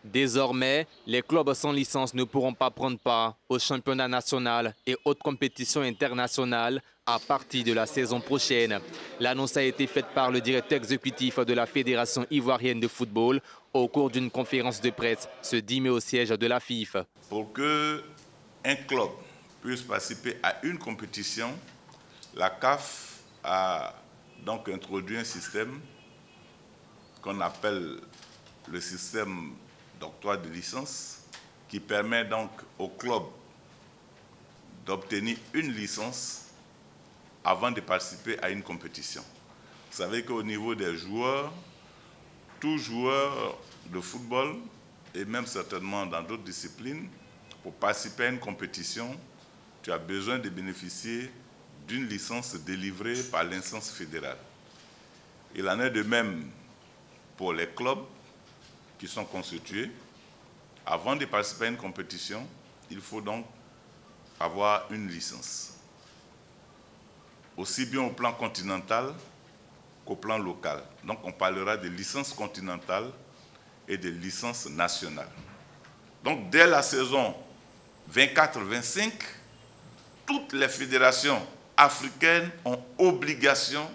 Désormais, les clubs sans licence ne pourront pas prendre part au championnat national et autres compétitions internationales à partir de la saison prochaine. L'annonce a été faite par le directeur exécutif de la Fédération ivoirienne de football au cours d'une conférence de presse ce 10 mai au siège de la FIF. Pour qu'un club puisse participer à une compétition, la CAF a donc introduit un système qu'on appelle le système d'octroi de licence, qui permet donc au club d'obtenir une licence avant de participer à une compétition. Vous savez qu'au niveau des joueurs, tout joueur de football, et même certainement dans d'autres disciplines, pour participer à une compétition, tu as besoin de bénéficier d'une licence délivrée par l'instance fédérale. Il en est de même pour les clubs qui sont constitués. Avant de participer à une compétition, il faut donc avoir une licence, aussi bien au plan continental qu'au plan local. Donc on parlera de licence continentale et de licence nationale. Donc dès la saison 24-25, toutes les fédérations africaines ont obligation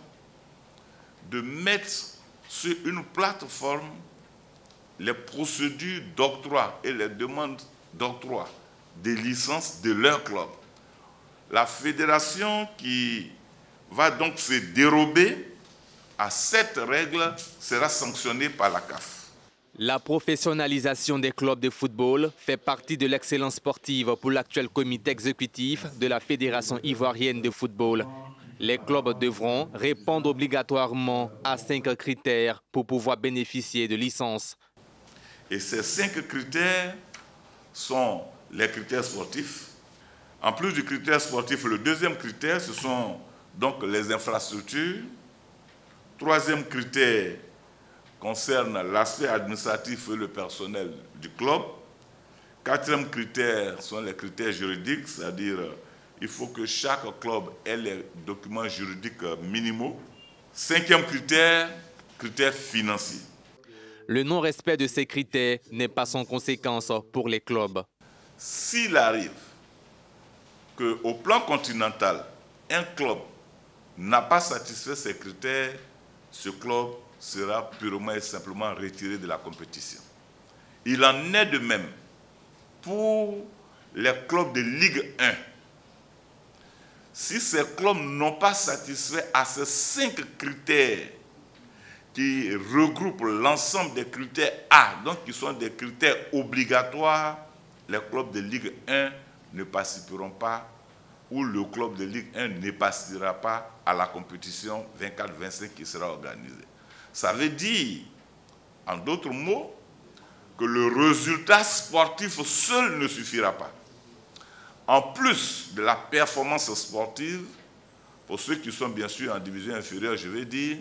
de mettre sur une plateforme les procédures d'octroi et les demandes d'octroi des licences de leur club. La fédération qui va donc se dérober à cette règle sera sanctionnée par la CAF. La professionnalisation des clubs de football fait partie de l'excellence sportive pour l'actuel comité exécutif de la Fédération ivoirienne de football. Les clubs devront répondre obligatoirement à 5 critères pour pouvoir bénéficier de licences. Et ces 5 critères sont les critères sportifs. En plus du critère sportif, le deuxième critère, ce sont donc les infrastructures. Troisième critère concerne l'aspect administratif et le personnel du club. Quatrième critère sont les critères juridiques, c'est-à-dire il faut que chaque club ait les documents juridiques minimaux. Cinquième critère, critère financier. Le non-respect de ces critères n'est pas sans conséquence pour les clubs. S'il arrive qu'au plan continental, un club n'a pas satisfait ces critères, ce club sera purement et simplement retiré de la compétition. Il en est de même pour les clubs de Ligue 1. Si ces clubs n'ont pas satisfait à ces 5 critères qui regroupent l'ensemble des critères A, donc qui sont des critères obligatoires, les clubs de Ligue 1 ne participeront pas, ou le club de Ligue 1 ne participera pas à la compétition 24-25 qui sera organisée. Ça veut dire, en d'autres mots, que le résultat sportif seul ne suffira pas. En plus de la performance sportive, pour ceux qui sont bien sûr en division inférieure, je vais dire,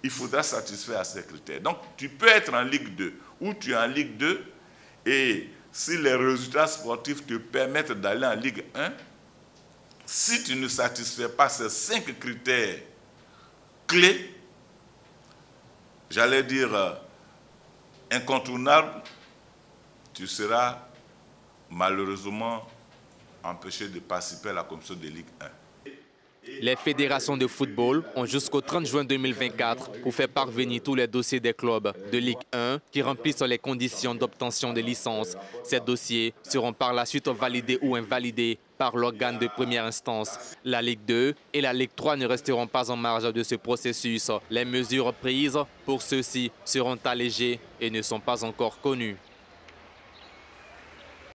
il faudra satisfaire à ces critères. Donc, tu peux être en Ligue 2 ou tu es en Ligue 2 et si les résultats sportifs te permettent d'aller en Ligue 1, si tu ne satisfais pas ces 5 critères clés, j'allais dire incontournables, tu seras malheureusement empêché de participer à la compétition de Ligue 1. Les fédérations de football ont jusqu'au 30 juin 2024 pour faire parvenir tous les dossiers des clubs de Ligue 1 qui remplissent les conditions d'obtention de licence. Ces dossiers seront par la suite validés ou invalidés par l'organe de première instance. La Ligue 2 et la Ligue 3 ne resteront pas en marge de ce processus. Les mesures prises pour ceux-ci seront allégées et ne sont pas encore connues.